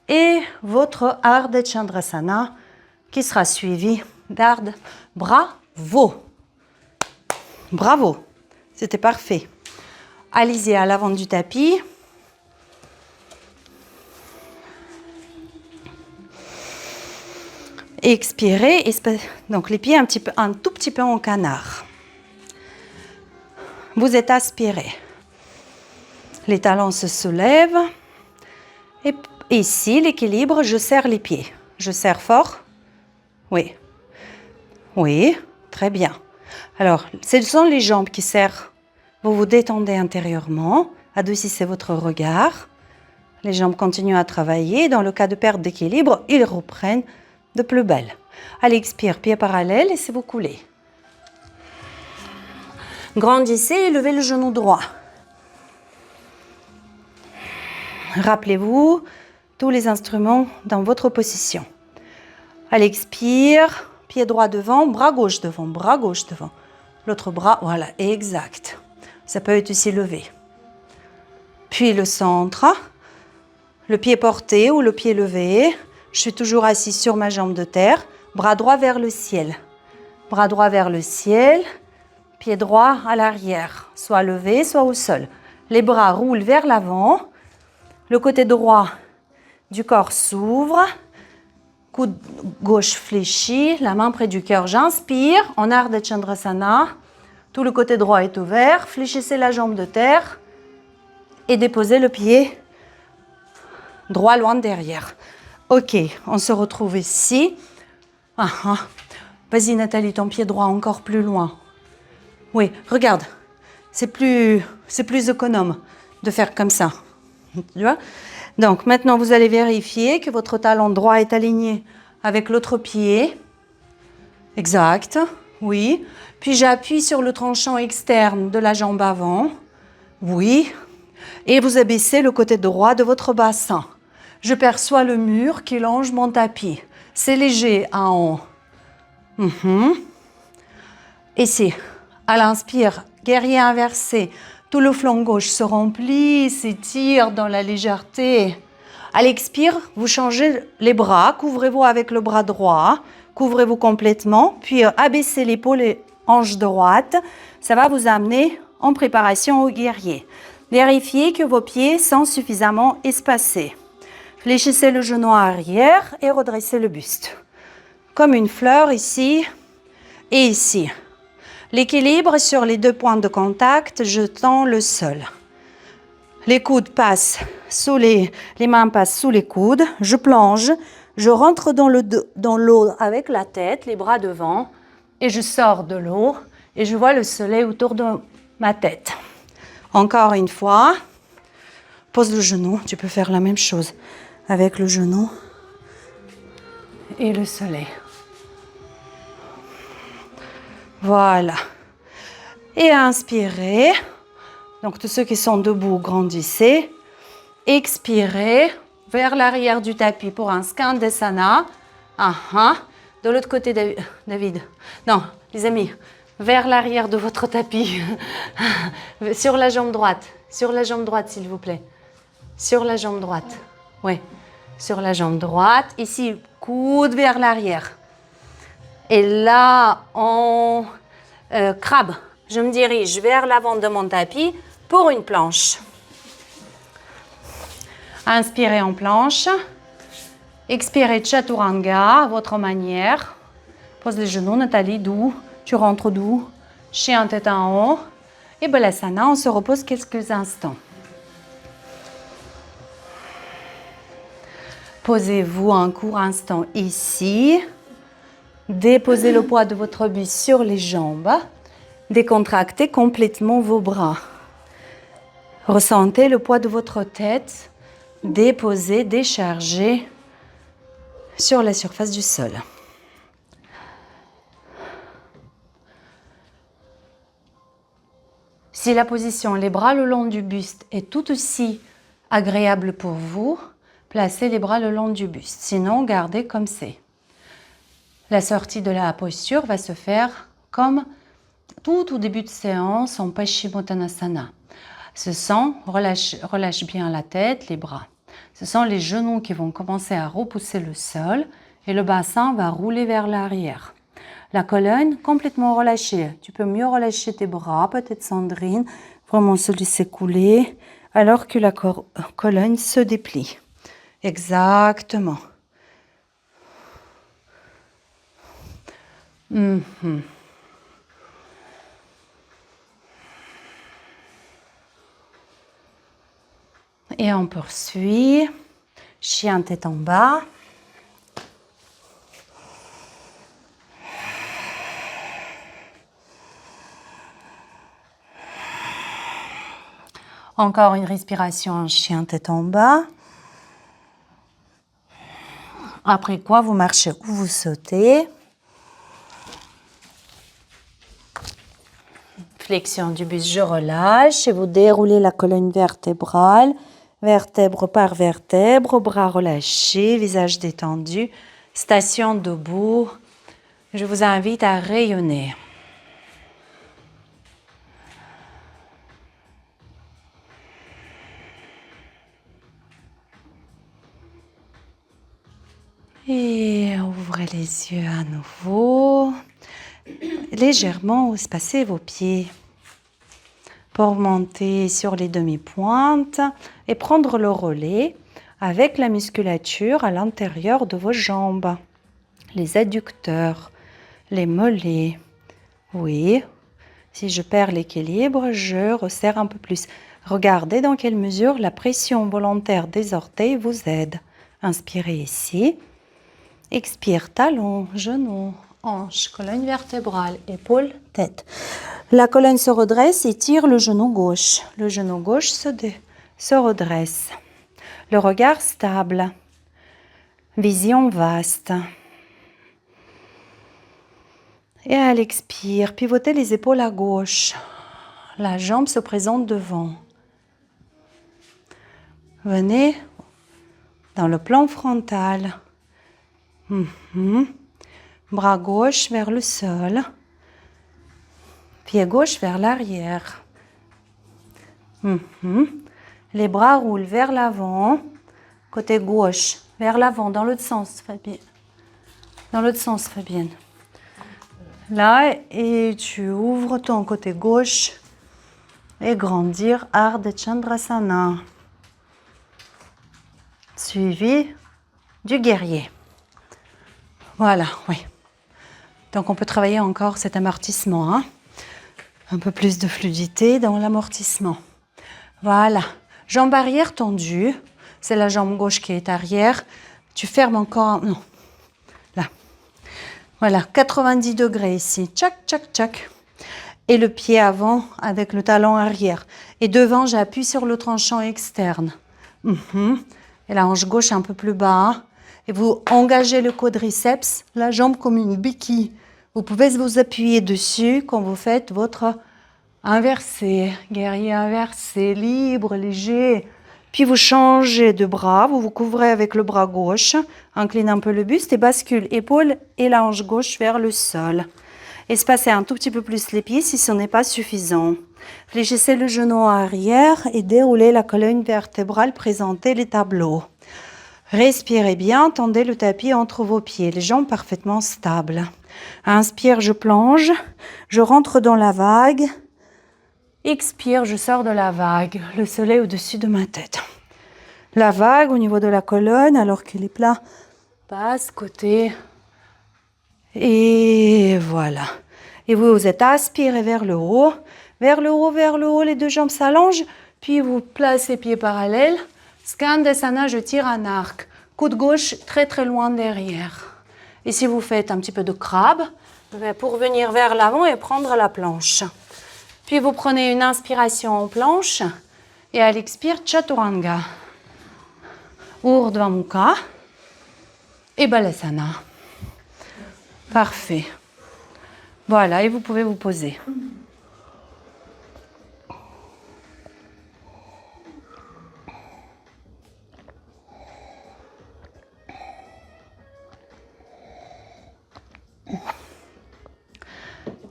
[SPEAKER 1] et votre Ardha Chandrasana qui sera suivi d'Ardha. Bravo! Bravo! C'était parfait. Allez-y à l'avant du tapis. Expirez, donc les pieds un tout petit peu en canard. Vous êtes aspiré. Les talons se soulèvent. Et ici, l'équilibre, je serre les pieds. Je serre fort. Oui. Oui, très bien. Alors, ce sont les jambes qui serrent. Vous vous détendez intérieurement. Adoucissez votre regard. Les jambes continuent à travailler. Dans le cas de perte d'équilibre, ils reprennent de plus belle. Allez, expire, pieds parallèles, laissez-vous couler. Grandissez et levez le genou droit. Rappelez-vous tous les instruments dans votre position. Allez, expire, pied droit devant, bras gauche devant, bras gauche devant. L'autre bras, voilà, exact. Ça peut être aussi levé. puis le centre, le pied porté ou le pied levé. Je suis toujours assise sur ma jambe de terre, bras droit vers le ciel. Bras droit vers le ciel, pied droit à l'arrière, soit levé, soit au sol. Les bras roulent vers l'avant, le côté droit du corps s'ouvre, coude gauche fléchi, la main près du cœur. J'inspire en Ardha Chandrasana. Tout le côté droit est ouvert. Fléchissez la jambe de terre et déposez le pied droit loin derrière. Ok, on se retrouve ici. Vas-y Nathalie, ton pied droit encore plus loin. Oui, regarde, c'est plus économe de faire comme ça. Tu vois? Donc maintenant, vous allez vérifier que votre talon droit est aligné avec l'autre pied. Exact, oui. Puis j'appuie sur le tranchant externe de la jambe avant. Oui. Et vous abaissez le côté droit de votre bassin. Je perçois le mur qui longe mon tapis. C'est léger en haut. Ici, à l'inspire, guerrier inversé. Tout le flanc gauche se remplit, s'étire dans la légèreté. À l'expire, vous changez les bras, couvrez-vous avec le bras droit, couvrez-vous complètement, puis abaissez l'épaule et hanche droite. Ça va vous amener en préparation au guerrier. Vérifiez que vos pieds sont suffisamment espacés. Fléchissez le genou arrière et redressez le buste. Comme une fleur ici et ici. L'équilibre sur les deux points de contact, je tends le sol. Les coudes passent sous les mains passent sous les coudes. Je plonge, je rentre dans l'eau avec la tête, les bras devant, et je sors de l'eau et je vois le soleil autour de ma tête. Encore une fois, pose le genou. Tu peux faire la même chose avec le genou et le soleil. Voilà. Et inspirez. Donc, tous ceux qui sont debout, grandissez. Expirez vers l'arrière du tapis pour un Skandasana. De l'autre côté, David. Non, les amis, vers l'arrière de votre tapis. Sur la jambe droite. Sur la jambe droite, s'il vous plaît. Sur la jambe droite. Oui, sur la jambe droite. Ici, coude vers l'arrière. Et là, en crabe, je me dirige vers l'avant de mon tapis pour une planche. Inspirez en planche. Expirez Chaturanga à votre manière. Pose les genoux, Nathalie, doux. Tu rentres doux. Chien tête en haut. Et Balasana, on se repose quelques instants. Posez-vous un court instant ici. Déposez le poids de votre buste sur les jambes. Décontractez complètement vos bras. Ressentez le poids de votre tête. Déposez, déchargez sur la surface du sol. Si la position, les bras le long du buste est tout aussi agréable pour vous, placez les bras le long du buste. Sinon, gardez comme c'est. La sortie de la posture va se faire comme tout au début de séance en Paschimottanasana. Ce sont, relâche bien la tête, les bras. Ce sont les genoux qui vont commencer à repousser le sol et le bassin va rouler vers l'arrière. La colonne complètement relâchée. Tu peux mieux relâcher tes bras, peut-être Sandrine, vraiment se laisser couler, alors que la colonne se déplie. Exactement. Et on poursuit. Chien tête en bas. Encore une respiration en chien tête en bas. Après quoi, vous marchez ou vous sautez. Flexion du buste, je relâche et vous déroulez la colonne vertébrale, vertèbre par vertèbre, bras relâchés, visage détendu, station debout. Je vous invite à rayonner. Et ouvrez les yeux à nouveau. Légèrement espacez vos pieds pour monter sur les demi-pointes et prendre le relais avec la musculature à l'intérieur de vos jambes, les adducteurs, les mollets. Oui, si je perds l'équilibre, je resserre un peu plus. Regardez dans quelle mesure la pression volontaire des orteils vous aide. Inspirez ici. Expire, talon, genou, hanche, colonne vertébrale, épaule, tête. La colonne se redresse et tire le genou gauche. Le genou gauche se redresse. Le regard stable. Vision vaste. Et à l'expire, pivotez les épaules à gauche. La jambe se présente devant. Venez dans le plan frontal. Bras gauche vers le sol. Pied gauche vers l'arrière. Les bras roulent vers l'avant. Côté gauche, vers l'avant, dans l'autre sens, Fabienne. Dans l'autre sens, Fabienne. Là, et tu ouvres ton côté gauche et grandir Ardha Chandrasana. Suivi du guerrier. Voilà, oui. Donc on peut travailler encore cet amortissement. Hein? Un peu plus de fluidité dans l'amortissement. Voilà. Jambe arrière tendue. C'est la jambe gauche qui est arrière. Tu fermes encore. Non. Là. Voilà. 90 degrés ici. Tchac, tchac, tchac. Et le pied avant avec le talon arrière. Et devant, j'appuie sur le tranchant externe. Et la hanche gauche un peu plus bas. Et vous engagez le quadriceps, la jambe comme une béquille. Vous pouvez vous appuyer dessus quand vous faites votre inversé, guerrier inversé, libre, léger. Puis vous changez de bras, vous vous couvrez avec le bras gauche, inclinez un peu le buste et bascule épaule et la hanche gauche vers le sol. Espacez un tout petit peu plus les pieds si ce n'est pas suffisant. Fléchissez le genou arrière et déroulez la colonne vertébrale, présentez les tableaux. Respirez bien, tendez le tapis entre vos pieds, les jambes parfaitement stables. Inspire, je plonge, je rentre dans la vague. Expire, je sors de la vague, le soleil au-dessus de ma tête. La vague au niveau de la colonne, alors que les plats passent côté. Et voilà. Et vous êtes aspiré vers le haut, vers le haut, vers le haut, les deux jambes s'allongent, puis vous placez pieds parallèles. Skandasana, je tire un arc. Coude gauche très très loin derrière. Et si vous faites un petit peu de crabe, pour venir vers l'avant et prendre la planche. Puis vous prenez une inspiration en planche et à l'expire, Chaturanga. Urdhva Mukha et Balasana. Parfait. Voilà, et vous pouvez vous poser.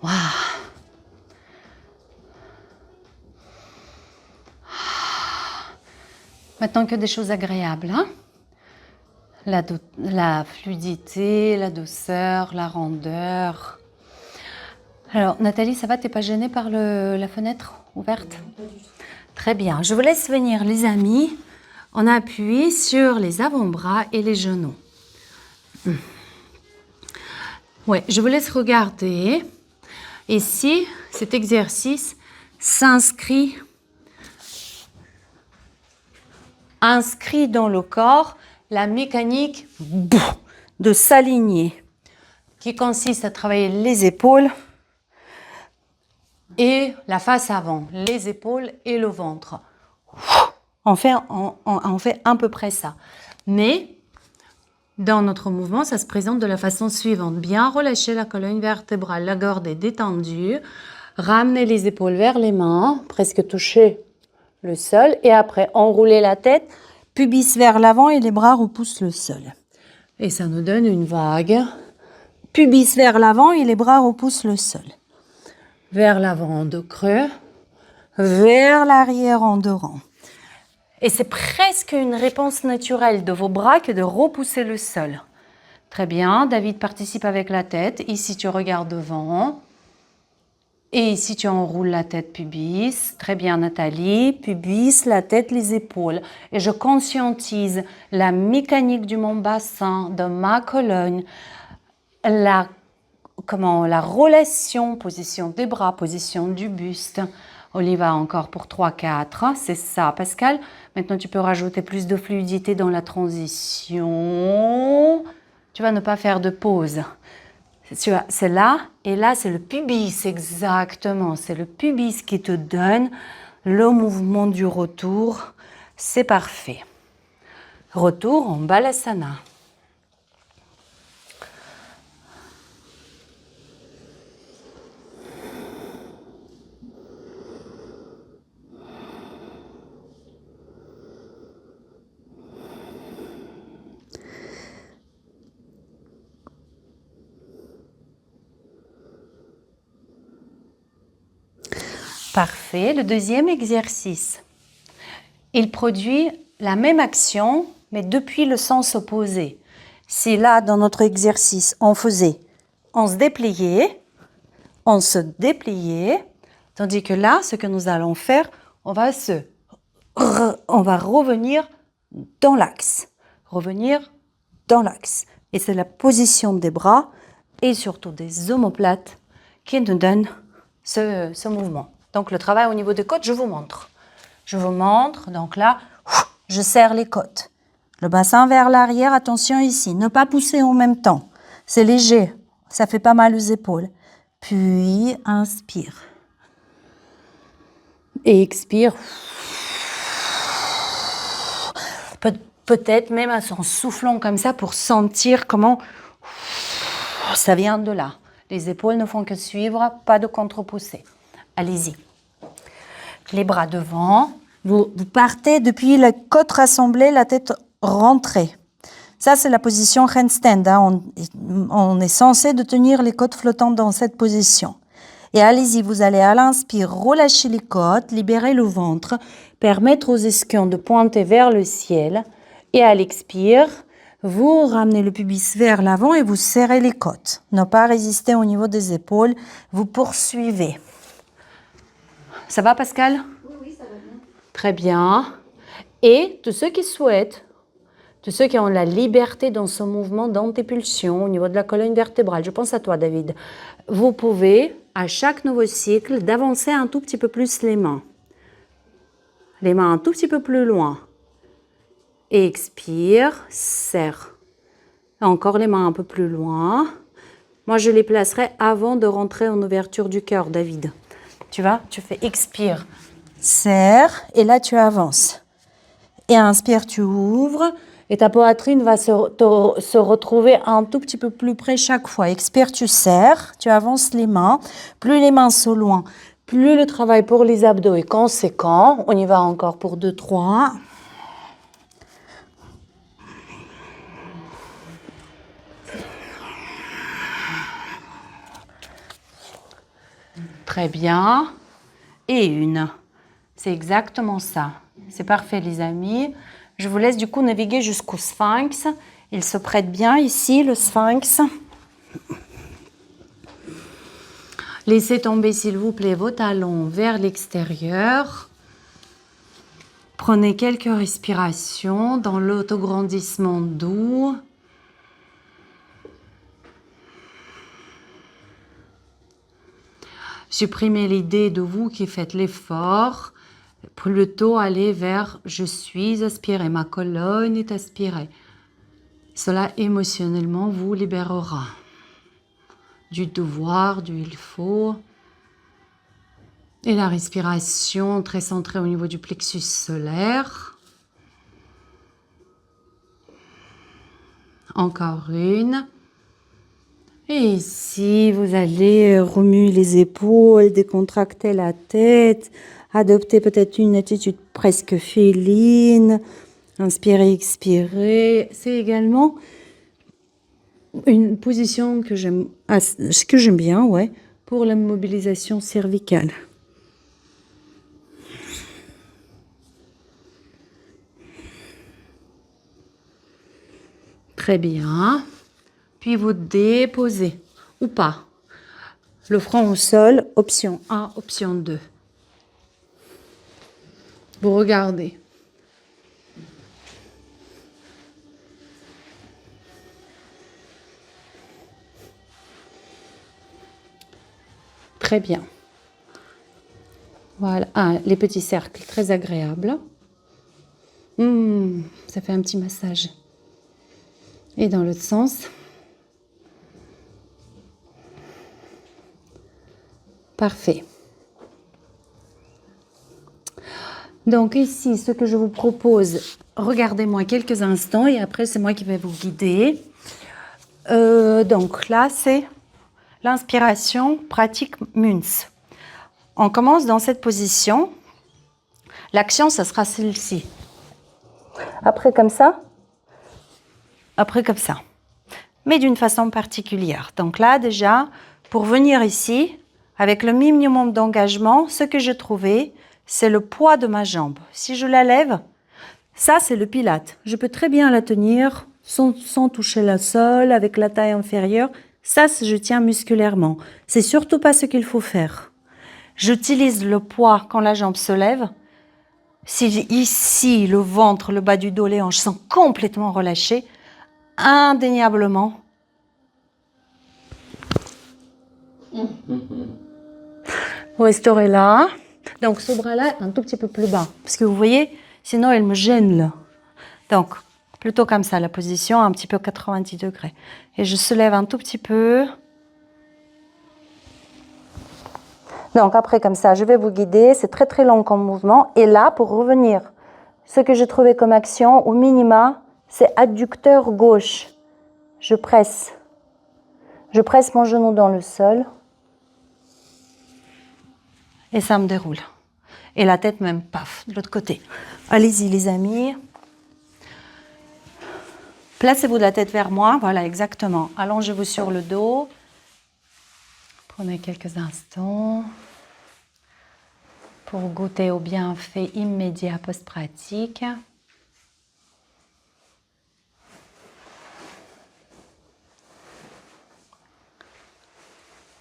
[SPEAKER 1] Wow. Maintenant que des choses agréables, hein? La fluidité, la douceur, la rondeur. Alors Nathalie, ça va? T'es pas gênée par la fenêtre ouverte?
[SPEAKER 3] Non, pas du tout.
[SPEAKER 1] Très bien. Je vous laisse venir les amis. On appuie sur les avant-bras et les genoux. Ouais, je vous laisse regarder. Ici, cet exercice inscrit dans le corps la mécanique de s'aligner, qui consiste à travailler les épaules et la face avant, les épaules et le ventre. On fait à peu près ça. Mais dans notre mouvement, ça se présente de la façon suivante. Bien relâcher la colonne vertébrale, la gorge est détendue. Ramener les épaules vers les mains, presque toucher le sol. Et après, enrouler la tête, pubis vers l'avant et les bras repoussent le sol. Et ça nous donne une vague. Pubis vers l'avant et les bras repoussent le sol. Vers l'avant en deux creux. Vers l'arrière en deux rangs. Et c'est presque une réponse naturelle de vos bras que de repousser le sol. Très bien. David participe avec la tête. Ici, tu regardes devant. Et ici, tu enroules la tête, pubis. Très bien, Nathalie. Pubis, la tête, les épaules. Et je conscientise la mécanique de mon bassin, de ma colonne, la relation, position des bras, position du buste. On y va encore pour 3-4. C'est ça, Pascal. Maintenant, tu peux rajouter plus de fluidité dans la transition. Tu vas ne pas faire de pause. C'est là, et là, c'est le pubis, exactement. C'est le pubis qui te donne le mouvement du retour. C'est parfait. Retour en Balasana. Parfait. Le deuxième exercice. Il produit la même action, mais depuis le sens opposé. Si là, dans notre exercice, on se dépliait, tandis que là, ce que nous allons faire, on va revenir dans l'axe. Et c'est la position des bras et surtout des omoplates qui nous donne ce mouvement. Donc, le travail au niveau des côtes, je vous montre. Donc là, je serre les côtes. Le bassin vers l'arrière, attention ici. Ne pas pousser en même temps. C'est léger, ça fait pas mal aux épaules. Puis, inspire. Et expire. Peut-être même en soufflant comme ça pour sentir comment ça vient de là. Les épaules ne font que suivre, pas de contre-poussée. Allez-y. Les bras devant. Vous partez depuis la côte rassemblée, la tête rentrée. Ça, c'est la position handstand. Hein. On est censé de tenir les côtes flottantes dans cette position. Et allez-y, vous allez à l'inspire relâcher les côtes, libérer le ventre, permettre aux ischions de pointer vers le ciel. Et à l'expire, vous ramenez le pubis vers l'avant et vous serrez les côtes. Ne pas résister au niveau des épaules. Vous poursuivez. Ça va, Pascal?
[SPEAKER 3] Oui, ça va bien.
[SPEAKER 1] Très bien. Et tous ceux qui souhaitent, tous ceux qui ont la liberté dans ce mouvement d'antépulsion au niveau de la colonne vertébrale, je pense à toi, David, vous pouvez, à chaque nouveau cycle, d'avancer un tout petit peu plus les mains. Les mains un tout petit peu plus loin. Expire, serre. Encore les mains un peu plus loin. Moi, je les placerai avant de rentrer en ouverture du cœur, David. Tu vois, tu fais expire, serre, et là, tu avances. Et inspire, tu ouvres, et ta poitrine va se retrouver un tout petit peu plus près chaque fois. Expire, tu serres, tu avances les mains. Plus les mains sont loin, plus le travail pour les abdos est conséquent. On y va encore pour 2-3. Très bien. Et une. C'est exactement ça. C'est parfait, les amis. Je vous laisse du coup naviguer jusqu'au sphinx. Il se prête bien ici, le sphinx. Laissez tomber, s'il vous plaît, vos talons vers l'extérieur. Prenez quelques respirations dans l'autograndissement doux. Supprimez l'idée de vous qui faites l'effort. Plutôt aller vers « je suis aspiré », ma colonne est aspirée. Cela émotionnellement vous libérera du devoir, du il faut. Et la respiration très centrée au niveau du plexus solaire. Encore une. Et ici, vous allez remuer les épaules, décontracter la tête, adopter peut-être une attitude presque féline, inspirer, expirer. C'est également une position que j'aime bien, ouais, pour la mobilisation cervicale. Très bien. puis vous déposez, ou pas, le front au sol, option 1, option 2. Vous regardez. Très bien. Voilà. Ah, les petits cercles, très agréables. Ça fait un petit massage. Et dans l'autre sens. Parfait. Donc ici, ce que je vous propose, regardez-moi quelques instants et après c'est moi qui vais vous guider. Donc là, c'est l'inspiration pratique Münz. On commence dans cette position. L'action, ça sera celle-ci. Après comme ça. Après comme ça. Mais d'une façon particulière. Donc là, déjà, pour venir ici, avec le minimum d'engagement, ce que j'ai trouvé, c'est le poids de ma jambe. Si je la lève, ça c'est le pilate. Je peux très bien la tenir sans toucher le sol, avec la taille inférieure. Ça, je tiens musculairement. C'est surtout pas ce qu'il faut faire. J'utilise le poids quand la jambe se lève. Si ici, le ventre, le bas du dos, les hanches sont complètement relâchés, indéniablement, vous resterez là. Donc, ce bras-là, un tout petit peu plus bas. Parce que vous voyez, sinon, il me gêne là. Donc, plutôt comme ça, la position, un petit peu 90 degrés. Et je soulève un tout petit peu. Donc, après, comme ça, je vais vous guider. C'est très, très long comme mouvement. Et là, pour revenir, ce que j'ai trouvé comme action, au minima, c'est adducteur gauche. Je presse. Je presse mon genou dans le sol. Et ça me déroule. Et la tête même, paf, de l'autre côté. Allez-y les amis. Placez-vous de la tête vers moi. Voilà, exactement. Allongez-vous sur le dos. Prenez quelques instants pour goûter au bienfait immédiat post-pratique.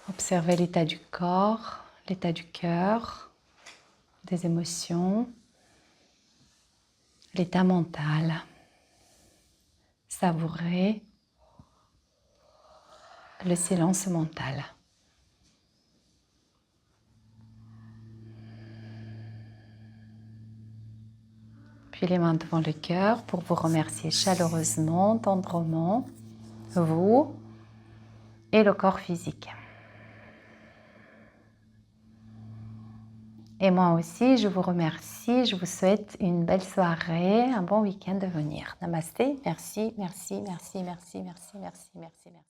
[SPEAKER 1] Observez l'état du corps, l'état du cœur, des émotions, l'état mental. Savourez le silence mental. Puis les mains devant le cœur pour vous remercier chaleureusement, tendrement, vous et le corps physique. Et moi aussi, je vous remercie. Je vous souhaite une belle soirée, un bon week-end à venir. Namasté. Merci, merci, merci, merci, merci, merci, merci, merci.